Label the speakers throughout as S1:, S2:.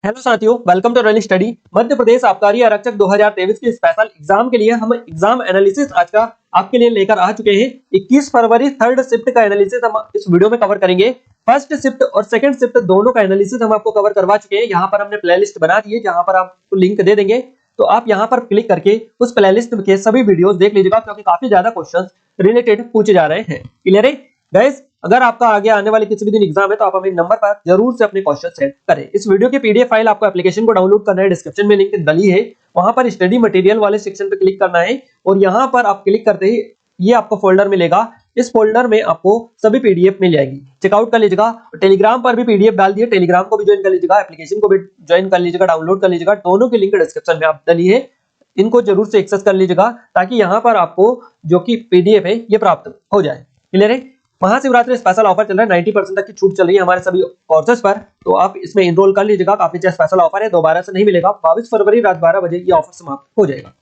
S1: Hello साथियों, welcome to run study. Madhya Pradesh आबकारी आरक्षक 2023 के स्पेशल एग्जाम के लिए हम एग्जाम एनालिसिस आज का आपके लिए लेकर आ चुके हैं। 21 फरवरी थर्ड शिफ्ट का एनालिसिस हम इस वीडियो में कवर करेंगे। फर्स्ट शिफ्ट और सेकंड शिफ्ट दोनों का एनालिसिस हम आपको कवर करवा चुके हैं। यहाँ पर हमने प्लेलिस्ट बना दी है, जहां पर आपको लिंक दे देंगे, तो आप यहाँ पर क्लिक करके उस प्लेलिस्ट के सभी वीडियोस देख लीजिएगा, क्योंकि काफी ज्यादा क्वेश्चन रिलेटेड पूछे जा रहे हैं। क्लियर है गाइस? अगर आपका आगे आने वाले किसी भी दिन एग्जाम है तो आप हमें नंबर पर जरूर से अपने क्वेश्चन सेंड करें। इस वीडियो की पीडीएफ फाइल आपको एप्लीकेशन को डाउनलोड करना है, डिस्क्रिप्शन में लिंक डली है, वहां पर स्टडी मटेरियल वाले सेक्शन पे क्लिक करना है और यहां पर आप क्लिक करते ही ये आपको फोल्डर मिलेगा। इस फोल्डर में आपको सभी पीडीएफ मिल जाएगी, चेकआउट कर लीजिएगा। टेलीग्राम पर भी पीडीएफ डाल दिए, टेलीग्राम को भी ज्वाइन कर लीजिएगा, एप्लीकेशन को भी ज्वाइन कर लीजिएगा, डाउनलोड कर लीजिएगा। दोनों की लिंक डिस्क्रिप्शन में आप डली है, इनको जरूर से एक्सेस कर लीजिएगा, ताकि यहाँ पर आपको जो कि पीडीएफ है ये प्राप्त हो जाए। क्लियर है? महाशिवरात्रि स्पेशल ऑफर चल रहा है, 90% तक की छूट चल रही है हमारे सभी कोर्सेज पर, तो आप इसमें इनरोल कर लीजिएगा। काफी अच्छा स्पेशल ऑफर है, दोबारा से नहीं मिलेगा। 22 फरवरी रात 12 बजे ये ऑफर समाप्त हो जाएगा।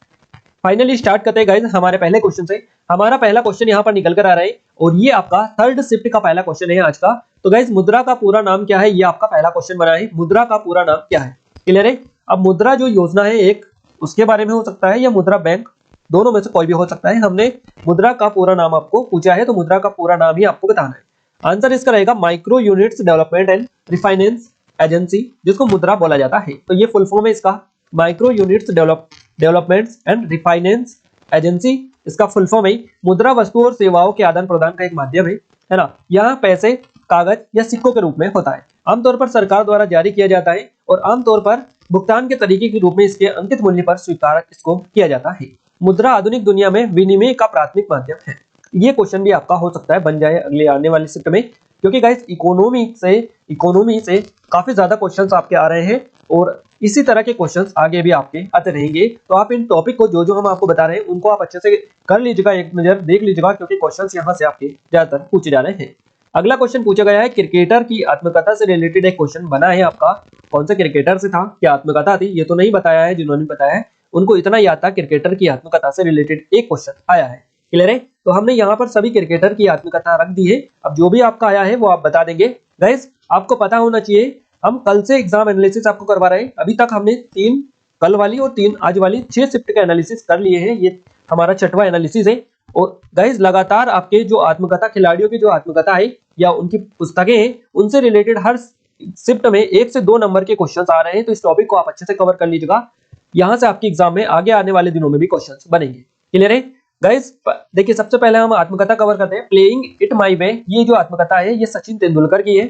S1: फाइनली स्टार्ट करते हैं गाइस हमारे पहले क्वेश्चन से। हमारा पहला क्वेश्चन यहाँ पर निकल कर आ रहा है और ये आपका थर्ड शिफ्ट का पहला क्वेश्चन है आज का। तो गाइस, मुद्रा का पूरा नाम क्या है, ये आपका पहला क्वेश्चन बना है। मुद्रा का पूरा नाम क्या है? क्लियर है? अब मुद्रा जो योजना है एक, उसके बारे में हो सकता है, या मुद्रा बैंक, दोनों में से कोई भी हो सकता है। हमने मुद्रा का पूरा नाम आपको पूछा है, तो मुद्रा का पूरा नाम ही आपको बताना है। आंसर इसका रहेगा micro units development and refinance agency, जिसको मुद्रा बोला जाता है। तो ये फुल फॉर्म है इसका, micro units development and refinance agency. इसका फुल फॉर्म है। मुद्रा वस्तु और सेवाओं के आदान प्रदान का एक माध्यम है ना। यहाँ पैसे कागज या सिक्कों के रूप में होता है, आमतौर पर सरकार द्वारा जारी किया जाता है और आमतौर पर भुगतान के तरीके के रूप में इसके अंकित मूल्य पर स्वीकार इसको किया जाता है। मुद्रा आधुनिक दुनिया में विनिमय का प्राथमिक माध्यम है। ये क्वेश्चन भी आपका हो सकता है, बन जाए अगले आने वाली शिफ्ट में, क्योंकि गाइस इकोनॉमी से काफी ज्यादा क्वेश्चंस आपके आ रहे हैं और इसी तरह के क्वेश्चंस आगे भी आपके आते रहेंगे। तो आप इन टॉपिक को जो हम आपको बता रहे हैं उनको आप अच्छे से कर लीजिएगा, एक नजर देख लीजिएगा, क्योंकि क्वेश्चंस यहाँ से आपके ज्यादातर पूछे जा रहे हैं। अगला क्वेश्चन पूछा गया है, क्रिकेटर की आत्मकथा से रिलेटेड एक क्वेश्चन बना है आपका। कौन से क्रिकेटर से था, क्या आत्मकथा थी, ये तो नहीं बताया है। जिन्होंने बताया है उनको इतना याद था, क्रिकेटर की आत्मकथा से रिलेटेड एक क्वेश्चन आया है। क्लियर है? तो हमने यहाँ पर सभी क्रिकेटर की आत्मकथा रख दी है। अब जो भी आपका आया है वो आप बता देंगे। गाइस, आपको पता होना चाहिए, हम कल से एग्जाम एनालिसिस आपको करवा रहे हैं। अभी तक हमने 3 कल वाली और 3 आज वाली 6 शिफ्ट का एनालिसिस कर लिए हैं। ये हमारा 6वां एनालिसिस है। और गाइस, लगातार आपके जो आत्मकथा, खिलाड़ियों की जो आत्मकथा है या उनकी पुस्तकें हैं, उनसे रिलेटेड हर शिफ्ट में 1 से 2 नंबर के क्वेश्चंस आ रहे हैं। तो इस टॉपिक को आप अच्छे से कवर कर लीजिएगा, यहां से आपके एग्जाम में आगे आने वाले दिनों में भी क्वेश्चंस बनेंगे। क्लियर है गाइस? देखिए, सबसे पहले हम आत्मकथा कवर करते हैं। प्लेइंग इट माय वे, ये जो आत्मकथा है ये सचिन तेंदुलकर की है।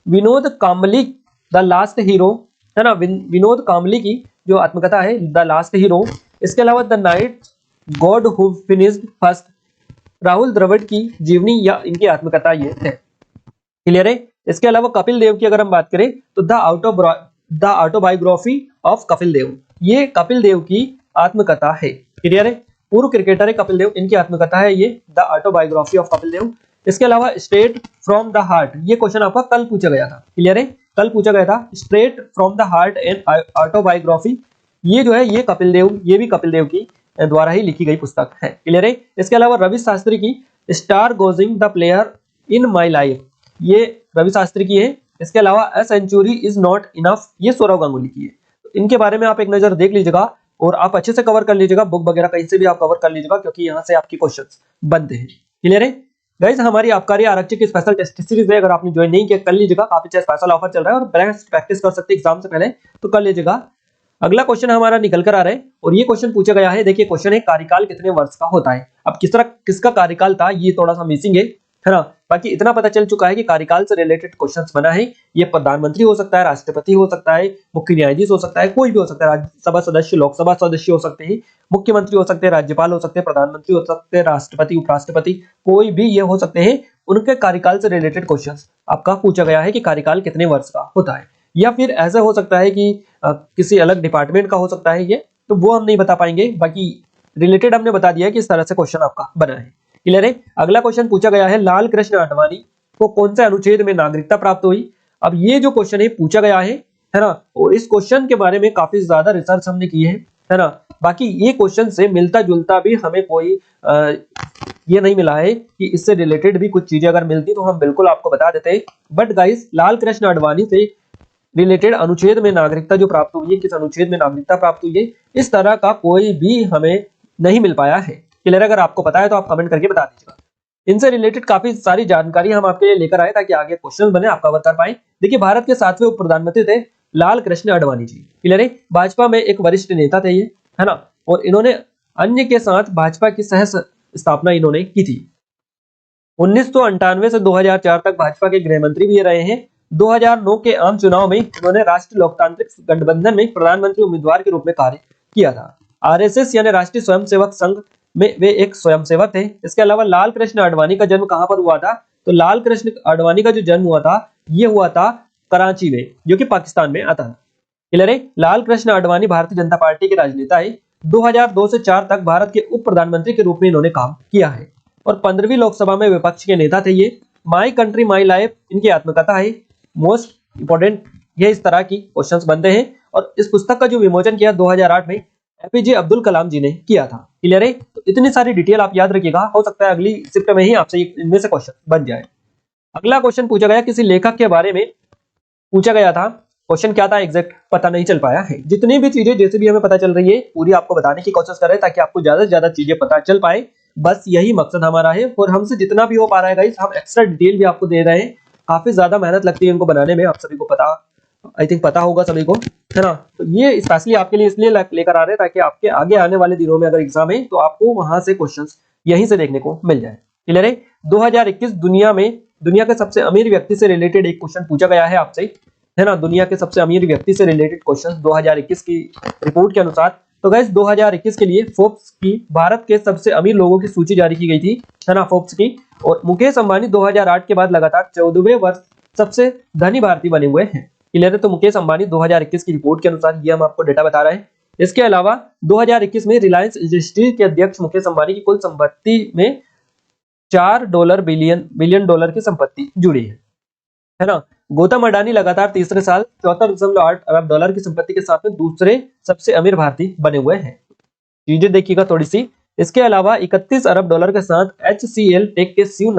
S1: Vinod Kambli the last hero, है ना, विनोद कांबली की जो आत्मकथा है द लास्ट हीरो। इसके अलावा the night god who finished first, Rahul Dravid की जीवनी या इनकी आत्मकथा ये है। क्लियर है? इसके अलावा कपिल देव की अगर हम बात करें तो the autobiography of Kapil Dev, ये कपिल देव की आत्मकथा है। क्लियर है? पूर्व क्रिकेटर है कपिल देव, इनकी आत्मकथा है ये the autobiography of Kapil Dev. इसके अलावा स्ट्रेट फ्रॉम द हार्ट, ये क्वेश्चन आपका कल पूछा गया था। क्लियर है? कल पूछा गया था, straight from the heart and autobiography, ये जो है ये कपिल देव, ये भी कपिल देव की द्वारा ही लिखी गई पुस्तक है। क्लियर है? इसके अलावा रवि शास्त्री की stargazing the player in my life, ये रवि शास्त्री की है। इसके अलावा a century is not enough, ये सौरव गांगुली की है। तो इनके बारे में आप एक नजर देख लीजिएगा और आप अच्छे से कवर कर लीजिएगा, बुक वगैरह कहीं से भी आप कवर कर लीजिएगा, क्योंकि यहाँ से आपकी क्वेश्चंस बनते हैं। क्लियर है गाइस? हमारी आबकारी आरक्षक की स्पेशल टेस्ट सीरीज है, अगर आपने ज्वाइन नहीं किया कर लीजिएगा, काफी अच्छा स्पेशल ऑफर चल रहा है और बेस्ट प्रैक्टिस कर सकते हैं एग्जाम से पहले, तो कर लीजिएगा। अगला क्वेश्चन हमारा निकल कर आ रहा है और ये क्वेश्चन पूछा गया है। देखिए, क्वेश्चन है कार्यकाल कितने वर्ष का होता है। अब किसका कार्यकाल था, ये थोड़ा सा मिसिंग है ना। बाकी इतना पता चल चुका है कि कार्यकाल से रिलेटेड क्वेश्चंस बना है। ये प्रधानमंत्री हो सकता है, राष्ट्रपति हो सकता है, मुख्य न्यायाधीश हो सकता है, कोई भी हो सकता है, राज्यसभा सदस्य, लोकसभा सदस्य हो सकते हैं, मुख्यमंत्री हो सकते हैं, राज्यपाल हो सकते हैं, प्रधानमंत्री हो सकते हैं, राष्ट्रपति, उपराष्ट्रपति, कोई भी ये हो सकते हैं। उनके कार्यकाल से रिलेटेड क्वेश्चंस आपका पूछा गया है कि कार्यकाल कितने वर्ष का होता है। या फिर ऐसा हो सकता है कि किसी अलग डिपार्टमेंट का हो सकता है ये, तो वो हम नहीं बता पाएंगे। बाकी रिलेटेड हमने बता दिया कि इस तरह से क्वेश्चन आपका बना है। क्लियर है? अगला क्वेश्चन पूछा गया है, लाल कृष्ण आडवाणी को कौन से अनुच्छेद में नागरिकता प्राप्त हुई। अब ये जो क्वेश्चन है पूछा गया है ना, और इस क्वेश्चन के बारे में काफी ज्यादा रिसर्च हमने की है ना। बाकी ये क्वेश्चन से मिलता जुलता भी हमें कोई ये नहीं मिला है कि इससे रिलेटेड भी कुछ चीजें अगर मिलती तो हम बिल्कुल आपको बता देते हैं। बट गाइस, लाल कृष्ण आडवाणी से रिलेटेड अनुच्छेद में नागरिकता जो प्राप्त हुई है, किस अनुच्छेद में नागरिकता प्राप्त हुई है, इस तरह का कोई भी हमें नहीं मिल पाया है। क्लियर? अगर आपको पता है तो आप कमेंट करके बता दीजिएगा। इनसे रिलेटेड काफी सारी जानकारी हम आपके लिए लेकर आए ताकि आगे क्वेश्चन बने, आप कवर कर पाए। देखिए, भारत के 7वें उप प्रधानमंत्री थे लाल कृष्ण आडवाणी जी। क्लियर है? भाजपा में एक वरिष्ठ नेता थे ये, है ना, और इन्होंने अन्य के साथ भाजपा की सह स्थापना इन्होंने की थी। 1998 से 2004 तक भाजपा के गृह मंत्री भी रहे हैं। 2009 के आम चुनाव में इन्होंने राष्ट्रीय लोकतांत्रिक गठबंधन में प्रधानमंत्री उम्मीदवार के रूप में कार्य किया था। आरएसएस यानी राष्ट्रीय स्वयंसेवक संघ में वे एक स्वयंसेवक थे। इसके अलावा लाल कृष्ण आडवाणी का जन्म कहां पर हुआ था? तो लाल कृष्ण आडवाणी का जो जन्म हुआ था ये हुआ था कराची में, जो कि पाकिस्तान में आता है। क्लियर है? लाल कृष्ण आडवाणी भारतीय जनता पार्टी के राजनेता है। 2002 से 4 तक भारत के उप प्रधानमंत्री के रूप में इन्होंने काम किया है और 15वीं लोकसभा में विपक्ष के नेता थे ये। माई कंट्री माई लाइफ इनकी आत्मकथा है। मोस्ट इंपोर्टेंट ये इस तरह की क्वेश्चंस बनते हैं और इस पुस्तक का जो विमोचन किया 2008 में एपीजे अब्दुल कलाम जी ने किया था। क्लियर है? तो इतनी सारी डिटेल आप याद रखिएगा, हो सकता है अगली शिफ्ट में ही आपसे इनमें से क्वेश्चन बन जाए। अगला क्वेश्चन पूछा गया, किसी लेखक के बारे में पूछा गया था। क्वेश्चन क्या था एग्जैक्ट पता नहीं चल पाया है। जितनी भी चीजें जैसे भी हमें पता चल रही है पूरी आपको बताने की कोशिश कर रहे हैं ताकि आपको ज्यादा से ज्यादा चीजें पता चल पाए। बस यही मकसद हमारा है और हमसे जितना भी हो पा रहा है गाइस, हम एक्स्ट्रा डिटेल भी आपको दे रहे हैं। काफी ज्यादा मेहनत लगती है इनको बनाने में, आप सभी को पता, आई थिंक पता होगा सभी को, है ना। तो ये स्पेशली आपके लिए इसलिए लेकर आ रहे हैं ताकि आपके आगे आने वाले दिनों में अगर एग्जाम है तो आपको वहां से क्वेश्चंस यहीं से देखने को मिल जाए। क्लियर है? 2021 दुनिया के सबसे अमीर व्यक्ति से रिलेटेड एक क्वेश्चन पूछा गया है आपसे, है ना। दुनिया के सबसे अमीर व्यक्ति से रिलेटेड क्वेश्चन 2021 की रिपोर्ट के अनुसार। तो गाइस 2021 के लिए फोर्ब्स की भारत के सबसे अमीर लोगों की सूची जारी की गई थी, है ना, फोर्ब्स की। और मुकेश अंबानी 2008 के बाद लगातार 14वें वर्ष सबसे धनी भारतीय बने हुए हैं। क्लियर है? तो मुकेश अंबानी 2021 की रिपोर्ट के अनुसार ये हम आपको डेटा बता रहे हैं। इसके अलावा 2021 में रिलायंस इंडस्ट्रीज के अध्यक्ष मुकेश अंबानी की कुल संपत्ति में $4 बिलियन की संपत्ति जुड़ी है ना। गौतम अडानी लगातार तीसरे साल $14.8 अरब की संपत्ति के साथ में दूसरे सबसे अमीर भारतीय बने हुए हैं। चीजें देखिएगा थोड़ी सी। इसके अलावा $31 अरब के साथ HCL टेक के शिव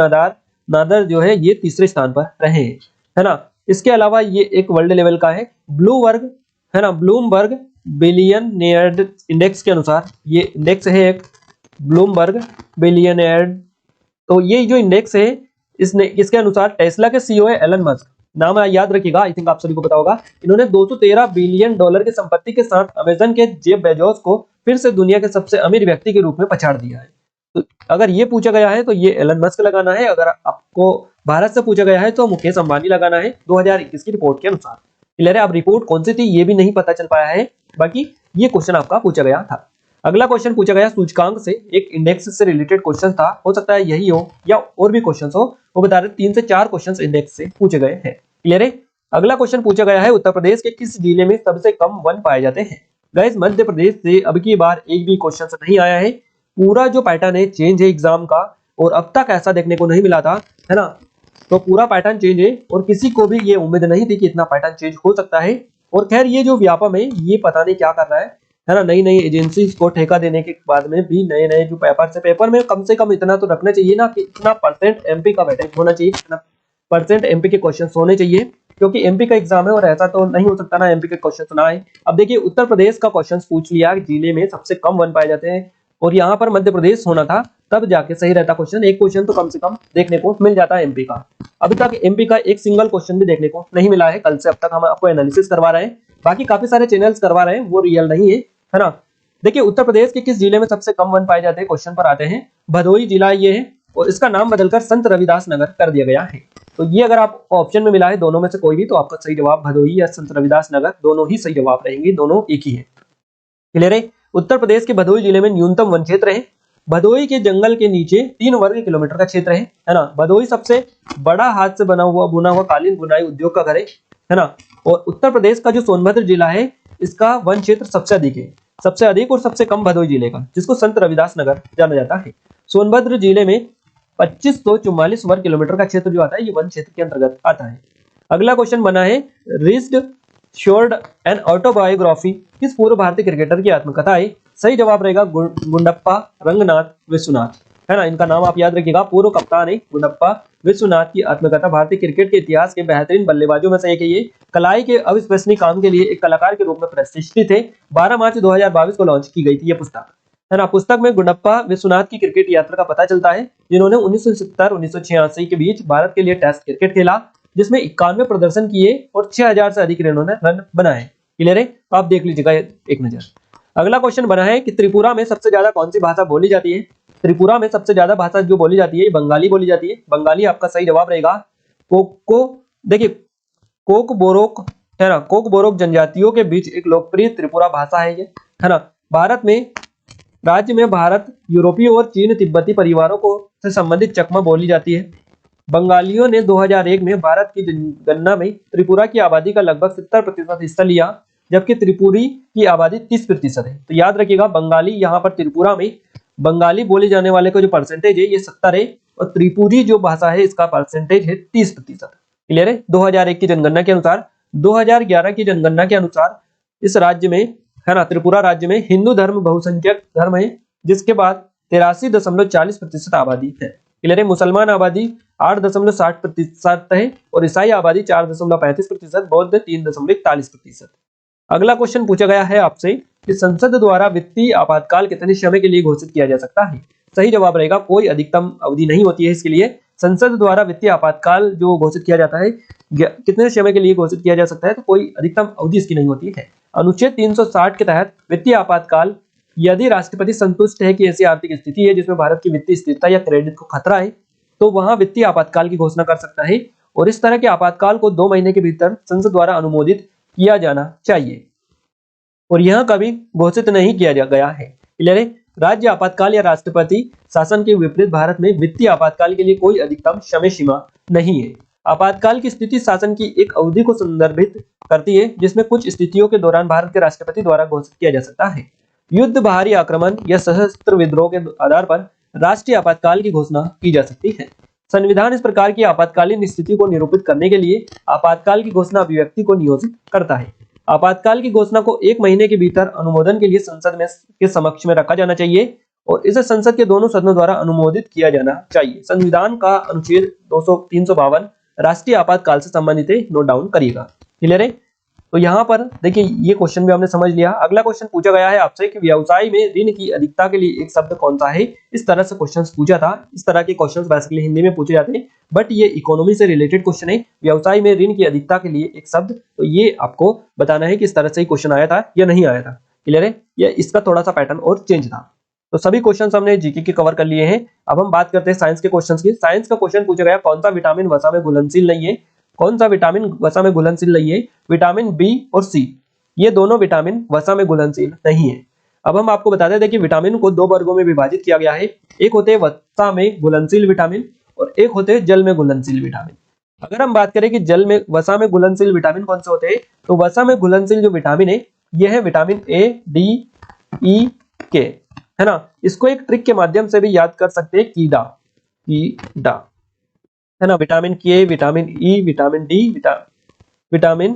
S1: नादर जो है ये तीसरे स्थान पर रहे हैं, है ना। इसके अलावा ये एक वर्ल्ड लेवल का है ब्लूमबर्ग, है ना, ब्लूमबर्ग बिलियनियर इंडेक्स के अनुसार ये इंडेक्स है एक ब्लूमबर्ग बिलियनियर। तो ये जो इंडेक्स है इसके अनुसार टेस्ला के सीईओ है एलन मस्क, नाम याद रखिएगा, आई थिंक आप सभी को पता होगा। इन्होंने $213 बिलियन की संपत्ति के साथ अमेजन के जेफ बेजोस को फिर से दुनिया के सबसे अमीर व्यक्ति के रूप में पछाड़ दिया है। तो अगर ये पूछा गया है तो ये एलन मस्क लगाना है, अगर आपको भारत से पूछा गया है तो मुकेश अंबानी लगाना है 2021 की रिपोर्ट के अनुसार। क्लियर है? अब रिपोर्ट कौन सी थी ये भी नहीं पता चल पाया है, बाकी ये क्वेश्चन आपका पूछा गया था। अगला क्वेश्चन पूछा गया सूचकांक से, एक इंडेक्स से रिलेटेड क्वेश्चन था, हो सकता है यही हो या और भी क्वेश्चन हो, वो बता रहे 3 से 4 क्वेश्चन इंडेक्स से पूछे गए हैं। क्लियर है? अगला क्वेश्चन पूछा गया है उत्तर प्रदेश के किस जिले में सबसे कम वन पाए जाते हैं। गाइस मध्य प्रदेश से अब की बार एक भी क्वेश्चन नहीं आया है। पूरा जो पैटर्न है चेंज है एग्जाम का, और अब तक ऐसा देखने को नहीं मिला था, है ना। तो पूरा पैटर्न चेंज है और किसी को भी ये उम्मीद नहीं थी कि इतना पैटर्न चेंज हो सकता है। और खैर ये जो व्यापम है ये पता नहीं क्या कर रहा है ना। नई नई एजेंसी को ठेका देने के बाद में भी नए नए जो पेपर में कम से कम इतना तो रखना चाहिए ना कि इतना परसेंट एमपी का वेटेज होना चाहिए, इतना परसेंट एमपी के क्वेश्चन होने चाहिए, क्योंकि एमपी का एग्जाम है और ऐसा तो नहीं हो सकता ना एमपी के क्वेश्चन ना आए। अब देखिए उत्तर प्रदेश का क्वेश्चन पूछ लिया जिले में सबसे कम वन पाए जाते हैं, और यहाँ पर मध्य प्रदेश होना था तब जाके सही रहता क्वेश्चन। एक क्वेश्चन तो कम से कम देखने को मिल जाता है एमपी का। अभी तक एमपी का एक सिंगल क्वेश्चन भी देखने को नहीं मिला है। कल से अब तक हम आपको एनालिसिस करवा रहे हैं, बाकी काफी सारे चैनल्स करवा रहे हैं, वो रियल नहीं है ना। देखिए उत्तर प्रदेश के किस जिले में सबसे कम वन पाए जाते हैं, क्वेश्चन पर आते हैं। भदोही जिला ये है और इसका नाम बदलकर संत रविदास नगर कर दिया गया है। तो ये अगर आपको ऑप्शन में मिला है दोनों में से कोई भी, तो आपका सही जवाब भदोही या संत रविदास नगर दोनों ही सही जवाब रहेंगे, दोनों एक ही है। क्लियर है? उत्तर प्रदेश के भदोही जिले में न्यूनतम वन क्षेत्र है। भदोही के जंगल के नीचे 3 वर्ग किलोमीटर का क्षेत्र है ना। भदोही सबसे बड़ा हाथ से बुना हुआ कालीन बुनाई उद्योग का घर है ना। और उत्तर प्रदेश का जो सोनभद्र जिला है इसका वन क्षेत्र सबसे अधिक है, सबसे अधिक और सबसे कम भदोही जिले का, जिसको संत रविदास नगर जाना जाता है। सोनभद्र जिले में 2544 वर्ग किलोमीटर का क्षेत्र जो आता है ये वन क्षेत्र के अंतर्गत आता है। अगला क्वेश्चन बना है रिस्ड शोर्ड एन ऑटोबायोग्राफी किस पूर्व भारतीय क्रिकेटर की आत्मकथा है। सही जवाब रहेगा गुंडप्पा रंगनाथ विश्वनाथ। है ना, इनका नाम आप याद रखिएगा। पूर्व कप्तान है गुंडप्पा विश्वनाथ की आत्मकथा भारतीय क्रिकेट के इतिहास के बेहतरीन बल्लेबाजों में से एक है ये। कलाई के अविश्वसनीय काम के लिए एक कलाकार के रूप में प्रतिष्ठित थे। 12 मार्च 2022 को लॉन्च की गई थी ये पुस्तक, है ना। पुस्तक में गुंडप्पा विश्वनाथ की क्रिकेट यात्रा का पता चलता है, जिन्होंने 1970-1986 के बीच भारत के लिए टेस्ट क्रिकेट खेला, जिसमें 91 प्रदर्शन किए और 6000 से अधिक रन बनाए। क्लियर है, तो आप देख लीजिएगा एक नजर। अगला क्वेश्चन बना है कि त्रिपुरा में सबसे ज्यादा कौन सी भाषा बोली जाती है। त्रिपुरा में सबसे ज्यादा भाषा जो बोली जाती है बंगाली बोली जाती है। बंगाली आपका सही जवाब रहेगा। देखिए कोक बोरोक, है ना, कोक बोरोक जनजातियों के बीच एक लोकप्रिय त्रिपुरा भाषा है ये, है ना। भारत में राज्य में भारत, यूरोपीय और चीन तिब्बती परिवारों को से संबंधित चकमा बोली जाती है। बंगालियों ने 2001 में भारत की जनगणना में त्रिपुरा की आबादी का लगभग 70% हिस्सा लिया, जबकि त्रिपुरी की आबादी 30% है। तो याद रखिएगा बंगाली, यहाँ पर त्रिपुरा में बंगाली बोले जाने वाले का जो परसेंटेज है ये 70 है, और त्रिपुरी जो भाषा है इसका परसेंटेज है 30%। क्लियर है। 2001 की जनगणना के अनुसार, 2011 की जनगणना के अनुसार इस राज्य में, है ना, त्रिपुरा राज्य में हिंदू धर्म बहुसंख्यक धर्म है, जिसके बाद 83.40% आबादी है। क्लियर है। मुसलमान आबादी 8.60% है और ईसाई आबादी 4.35%, बौद्ध 3.41%। अगला क्वेश्चन पूछा गया है आपसे कि संसद द्वारा वित्तीय आपातकाल कितने समय के लिए घोषित किया जा सकता है। सही जवाब रहेगा कोई अधिकतम अवधि नहीं होती है इसके लिए। संसद द्वारा वित्तीय आपातकाल जो घोषित किया जाता है कितने समय के लिए घोषित किया जा सकता है, तो कोई अधिकतम अवधि इसकी नहीं होती है। अनुच्छेद 360 के तहत वित्तीय आपातकाल, यदि राष्ट्रपति संतुष्ट है कि ऐसी आर्थिक स्थिति है जिसमें भारत की वित्तीय स्थिरता या क्रेडिट को खतरा है, तो वहां वित्तीय आपातकाल की घोषणा कर सकता है, और इस तरह के आपातकाल को 2 महीने के भीतर संसद द्वारा अनुमोदित किया जाना चाहिए, और यह कभी घोषित नहीं किया गया है। क्लियर है। राज्य आपातकाल या राष्ट्रपति शासन के विपरीत भारत में वित्तीय आपातकाल के लिए कोई अधिकतम समय सीमा नहीं है। आपातकाल की स्थिति शासन की एक अवधि को संदर्भित करती है, जिसमें कुछ स्थितियों के दौरान भारत के राष्ट्रपति द्वारा घोषित किया जा सकता है। युद्ध, बाहरी आक्रमण या सशस्त्र विद्रोह के आधार पर राष्ट्रीय आपातकाल की घोषणा की जा सकती है। संविधान इस प्रकार की आपातकालीन स्थिति को निरूपित करने के लिए आपातकाल की घोषणा अभिव्यक्ति को नियोजित करता है। आपातकाल की घोषणा को 1 महीने के भीतर अनुमोदन के लिए संसद में के समक्ष में रखा जाना चाहिए, और इसे संसद के दोनों सदनों द्वारा अनुमोदित किया जाना चाहिए। संविधान का अनुच्छेद 352 राष्ट्रीय आपातकाल से संबंधित है, नोट डाउन करिएगा। क्लियर है। तो यहाँ पर देखिए ये क्वेश्चन भी हमने समझ लिया। अगला क्वेश्चन पूछा गया है आपसे कि व्यवसाय में ऋण की अधिकता के लिए एक शब्द कौन सा है। इस तरह से क्वेश्चन पूछा था। इस तरह के क्वेश्चन बेसिकली हिंदी में पूछे जाते हैं, बट ये इकोनॉमी से रिलेटेड क्वेश्चन है। व्यवसाय में ऋण की अधिकता के लिए एक शब्द, तो ये आपको बताना है कि इस तरह से क्वेश्चन आया था या नहीं आया था। क्लियर है। ये इसका थोड़ा सा पैटर्न और चेंज था। तो सभी क्वेश्चंस हमने जीके के कवर कर लिए हैं। अब हम बात करते हैं साइंस के क्वेश्चंस की। साइंस का क्वेश्चन पूछा गया कौन सा विटामिन वसा में घुलनशील नहीं है। कौन सा विटामिन वसा में घुलनशील नहीं है। विटामिन बी और सी, ये दोनों विटामिन वसा में घुलनशील नहीं है। अब हम आपको बता देते हैं कि विटामिन को 2 वर्गों में विभाजित किया गया है। एक होते हैं वसा में घुलनशील विटामिन और एक होते हैं जल में घुलनशील विटामिन। अगर हम बात करें कि जल में वसा में घुलनशील विटामिन कौन से होते हैं, तो वसा में घुलनशील जो विटामिन है यह है विटामिन ए, डी, ई, के, है ना। इसको एक ट्रिक के माध्यम से भी याद कर सकते हैं, कीडा, है ना। विटामिन के, vitamin E, vitamin D, vitamin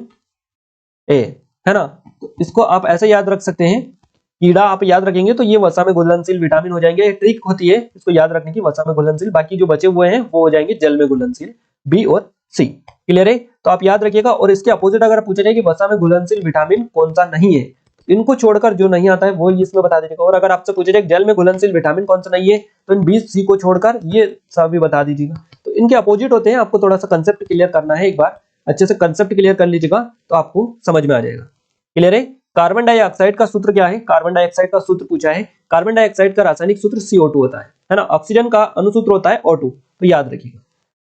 S1: A, है ना। तो इसको आप ऐसे याद रख सकते हैं, कीड़ा आप याद रखेंगे तो ये वसा में घुलनशील विटामिन हो जाएंगे। ये ट्रिक होती है इसको याद रखने की, वसा में घुलनशील। बाकी जो बचे हुए हैं वो हो जाएंगे जल में घुलनशील, बी और सी। क्लियर है। तो आप याद रखिएगा। और इसके अपोजिट अगर पूछा जाए कि वसा में घुलनशील विटामिन कौन सा नहीं है, इनको छोड़कर जो नहीं आता है वो इसमें बता दीजिएगा। और अगर आपसे पूछा जाए जल में घुलनशील विटामिन कौन सा नहीं है, तो इन बी, सी को छोड़कर ये सब भी बता दीजिएगा। तो इनके अपोजिट होते हैं। आपको थोड़ा सा कंसेप्ट क्लियर करना है, एक बार अच्छे से कंसेप्ट क्लियर कर लीजिएगा तो आपको समझ में आ जाएगा। क्लियर है। कार्बन डाइऑक्साइड का सूत्र क्या है। कार्बन डाइऑक्साइड का सूत्र पूछा है। कार्बन डाइऑक्साइड का रासायनिक सूत्र CO2 होता है ना। ऑक्सीजन का अनुसूत्र होता है O2, तो याद रखिएगा।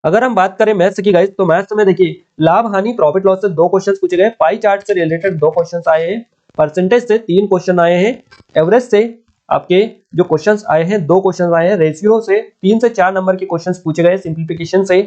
S1: अगर हम बात करें मैथ्स की गाइस, तो मैथ्स में देखिए लाभ हानि प्रॉफिट लॉस से 2 क्वेश्चन पूछे गए, पाई चार्ट से रिलेटेड 2 क्वेश्चन आए हैं, परसेंटेज से 3 क्वेश्चन आए हैं, एवरेज से आपके जो क्वेश्चंस आए हैं 2 क्वेश्चन आए हैं, रेशियो से 3 से 4 नंबर के क्वेश्चंस पूछे गए, सिंप्लीफिकेशन से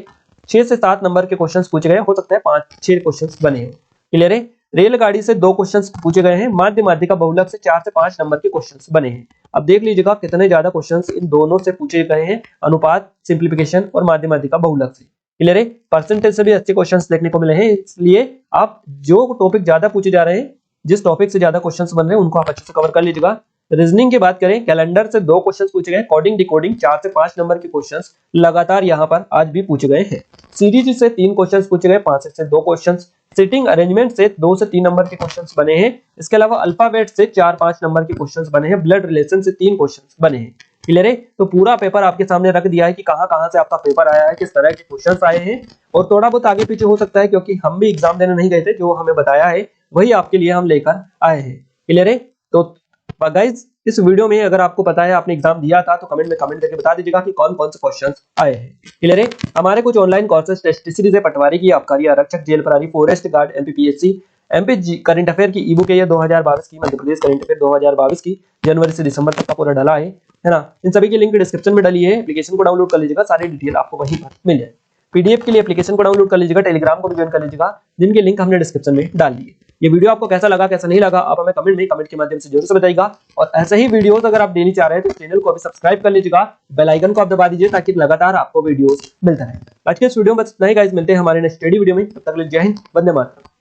S1: 6 से 7 नंबर के क्वेश्चंस पूछे गए, हो सकता है 5-6 क्वेश्चंस बने हैं। क्लियर है। रेलगाड़ी से 2 क्वेश्चंस पूछे गए हैं, माध्य माध्यिका बहुलक से 4 से 5 नंबर के क्वेश्चंस बने हैं। अब देख लीजिएगा कितने ज्यादा क्वेश्चंस इन दोनों से पूछे गए हैं, अनुपात, सिंप्लीफिकेशन और माध्य माध्यिका बहुलक से। क्लियर है। परसेंटेज से भी अच्छे क्वेश्चंस देखने को मिले हैं, इसलिए आप जो टॉपिक ज्यादा पूछे जा रहे हैं, जिस टॉपिक से ज्यादा क्वेश्चंस बन रहे हैं उनको आप अच्छे से कवर कर लीजिएगा। रीजनिंग की बात करें, कैलेंडर से 2 क्वेश्चंस पूछे गए, कोडिंग डिकोडिंग 4 से 5 नंबर के क्वेश्चंस लगातार यहां पर आज भी पूछे गए हैं। सीरीज से 3 क्वेश्चंस पूछे गए, 5 से 2 क्वेश्चंस, सिटिंग अरेंजमेंट से 2 से 3 नंबर के क्वेश्चंस बने हैं। इसके अलावा अल्फाबेट से 4-5 नंबर के क्वेश्चंस बने हैं, ब्लड रिलेशन से 3 क्वेश्चंस बने हैं। क्लियर है? तो पूरा पेपर आपके सामने रख दिया है कि कहां-कहां से आपका पेपर आया है, किस तरह के क्वेश्चंस आए हैं, और थोड़ा बहुत आगे पीछे हो सकता है क्योंकि हम भी एग्जाम देने नहीं गए थे, जो हमें बताया है वही आपके लिए हम लेकर आए हैं। क्लियर है? तो गाइस इस वीडियो में अगर आपको पता है आपने एग्जाम दिया था तो कमेंट में कमेंट करके बता दीजिएगा कि कौन कौन से क्वेश्चंस आए हैं। क्लियर है? हमारे कुछ ऑनलाइन कोर्सेज टेस्ट सीरीज है, पटवारी की, आबकारी आरक्षक, जेल प्रहरी, forest guard, MPPSC, MP current affair की ई बुक है, ये 2022 की, मध्य प्रदेश करंट अफेयर 2022 की, जनवरी से दिसंबर तक का पूरा डला है ना। इन सभी की लिंक डिस्क्रिप्शन में डली है, एप्लीकेशन को डाउनलोड कर लीजिएगा, सारी डिटेल आपको वहीं पर मिल जाए। पीडीएफ के लिए एप्लीकेशन को डाउनलोड कर लीजिएगा, टेलीग्राम को भी ज्वाइन कर लीजिएगा, जिनके लिंक हमने डिस्क्रिप्शन में डाल दिए। ये वीडियो आपको कैसा लगा, कैसा नहीं लगा, आप हमें कमेंट के माध्यम से जरूर से बताइएगा। और ऐसे ही वीडियोस अगर आप डेली चाह रहे हैं तो चैनल को अभी सब्सक्राइब कर लीजिएगा, बेल आइकन को आप दबा दीजिए ताकि लगातार आपको वीडियोस मिलता रहे। आज के इस वीडियो में बस इतना ही गाइस, मिलते हैं हमारे नेक्स्ट स्टडी वीडियो में, तब तक के लिए जय हिंद, वंदे मातरम।